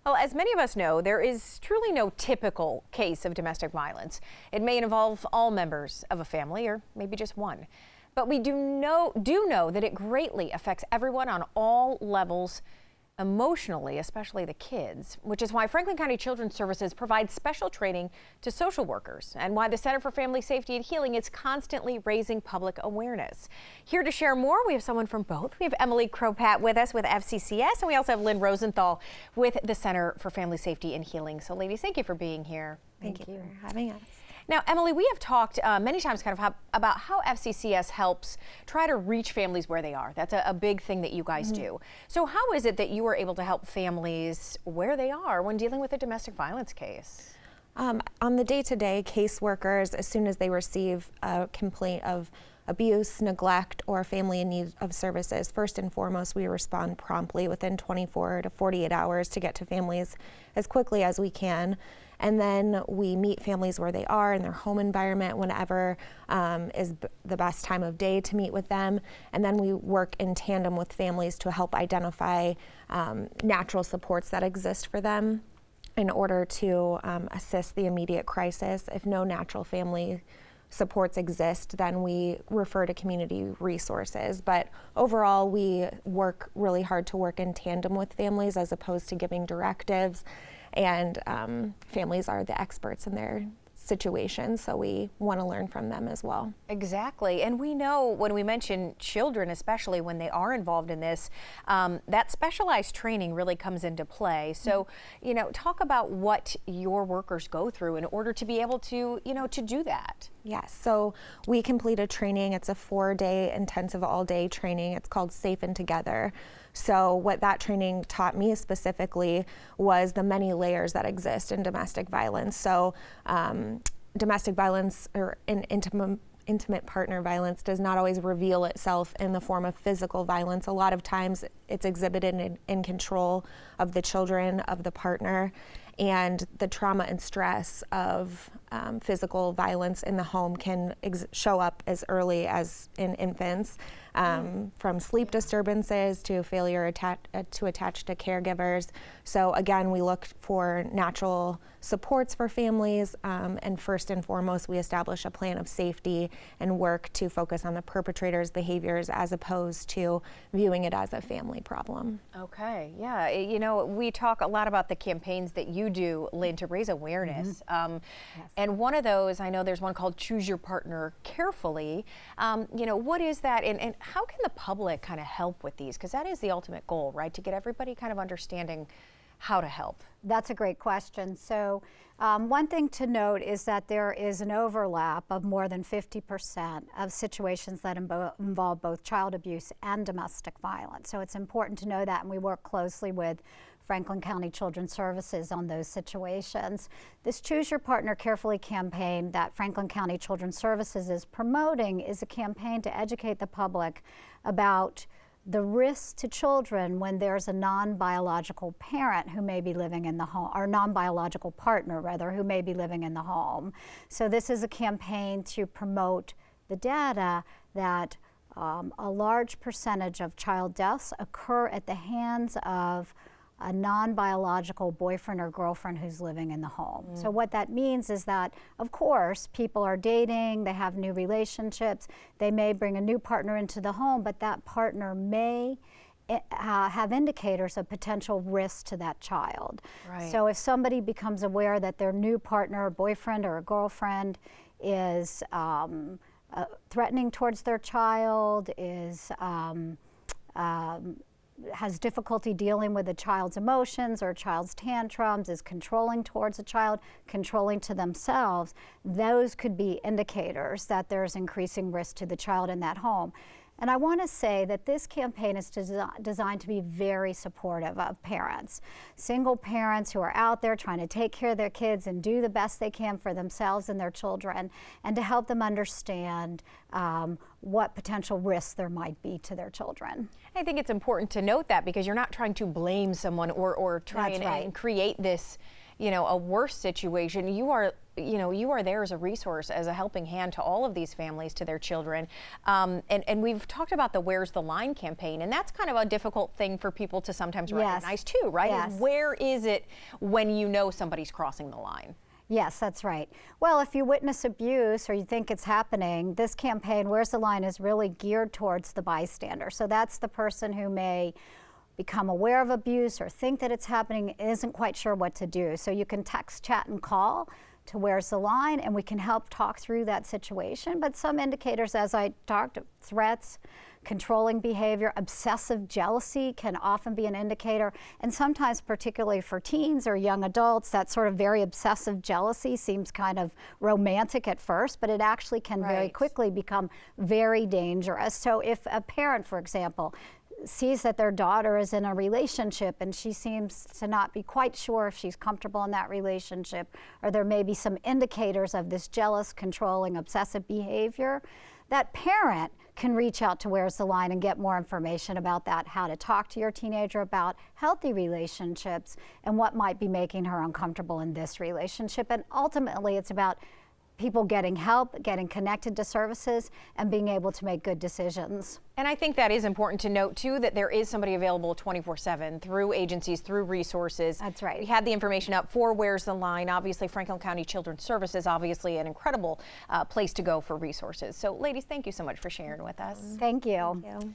Well, as many of us know, there is truly no typical case of domestic violence. It may involve all members of a family or maybe just one. But we do know that it greatly affects everyone on all levels emotionally, especially the kids, which is why Franklin County Children's Services provides special training to social workers and why the Center for Family Safety and Healing is constantly raising public awareness. Here to share more, we have someone from both. We have Emily Kropat with us with FCCS, and we also have Lynn Rosenthal with the Center for Family Safety and Healing. So ladies, thank you for being here. Thank you for having us. Now, Emily, we have talked many times about how FCCS helps try to reach families where they are. That's a big thing that you guys do. So how is it that you are able to help families where they are when dealing with a domestic violence case? On the day-to-day, caseworkers, as soon as they receive a complaint of abuse, neglect, or family in need of services, first and foremost, we respond promptly within 24 to 48 hours to get to families as quickly as we can. And then we meet families where they are in their home environment whenever is the best time of day to meet with them. And then we work in tandem with families to help identify natural supports that exist for them in order to assist the immediate crisis. If no natural family supports exist, then we refer to community resources. But overall, we work really hard to work in tandem with families as opposed to giving directives. And families are the experts in their situations, so we want to learn from them as well. Exactly, and we know when we mention children, especially when they are involved in this, that specialized training really comes into play. So, you know, talk about what your workers go through in order to be able to, to do that. Yes, so we complete a training. It's a 4-day intensive all-day training. It's called Safe and Together. So what that training taught me specifically was the many layers that exist in domestic violence. So domestic violence or intimate partner violence does not always reveal itself in the form of physical violence. A lot of times it's exhibited in control of the children, of the partner, and the trauma and stress of physical violence in the home can show up as early as in infants, from sleep disturbances to failure to attach to caregivers. So again, we look for natural supports for families, and first and foremost, we establish a plan of safety and work to focus on the perpetrator's behaviors as opposed to viewing it as a family problem. Okay, yeah, we talk a lot about the campaigns that you do, Lynn, to raise awareness. Yes. And one of those, I know there's one called Choose Your Partner Carefully. What is that, and how can the public kind of help with these? Because that is the ultimate goal, right? To get everybody kind of understanding how to help. That's a great question. So one thing to note is that there is an overlap of more than 50% of situations that involve both child abuse and domestic violence. So it's important to know that, and we work closely with Franklin County Children's Services on those situations. This Choose Your Partner Carefully campaign that Franklin County Children's Services is promoting is a campaign to educate the public about the risks to children when there's a non-biological parent who may be living in the home, or non-biological partner rather, who may be living in the home. So this is a campaign to promote the data that a large percentage of child deaths occur at the hands of a non-biological boyfriend or girlfriend who's living in the home. So what that means is that, of course, people are dating, they have new relationships, they may bring a new partner into the home, but that partner may have indicators of potential risk to that child. Right. So if somebody becomes aware that their new partner, a boyfriend or a girlfriend, is threatening towards their child, has difficulty dealing with a child's emotions or a child's tantrums, is controlling towards a child, controlling to themselves, those could be indicators that there's increasing risk to the child in that home. And I want to say that this campaign is designed to be very supportive of parents. Single parents who are out there trying to take care of their kids and do the best they can for themselves and their children, and to help them understand what potential risks there might be to their children. I think it's important to note that because you're not trying to blame someone or try and create this, a worse situation. You are you know, you are there as a resource, as a helping hand to all of these families, to their children. And we've talked about the Where's the Line campaign, and that's kind of a difficult thing for people to sometimes recognize too, right? Yes. Is where is it when you know somebody's crossing the line? Yes, that's right. Well, if you witness abuse or you think it's happening, this campaign, Where's the Line, is really geared towards the bystander. So that's the person who may become aware of abuse or think that it's happening, isn't quite sure what to do. So you can text, chat, and call to Where's the Line, and we can help talk through that situation. But some indicators, as I talked, threats, controlling behavior, obsessive jealousy can often be an indicator. And sometimes, particularly for teens or young adults, that sort of very obsessive jealousy seems kind of romantic at first, but it actually can very quickly become very dangerous. So if a parent, for example, sees that their daughter is in a relationship and she seems to not be quite sure if she's comfortable in that relationship, or there may be some indicators of this jealous, controlling, obsessive behavior, that parent can reach out to Where's the Line and get more information about that, how to talk to your teenager about healthy relationships and what might be making her uncomfortable in this relationship. And ultimately, it's about people getting help, getting connected to services, and being able to make good decisions. And I think that is important to note too, that there is somebody available 24/7 through agencies, through resources. That's right. We had the information up for Where's the Line. Obviously, Franklin County Children's Services, obviously an incredible place to go for resources. So ladies, thank you so much for sharing with us. Thank you. Thank you.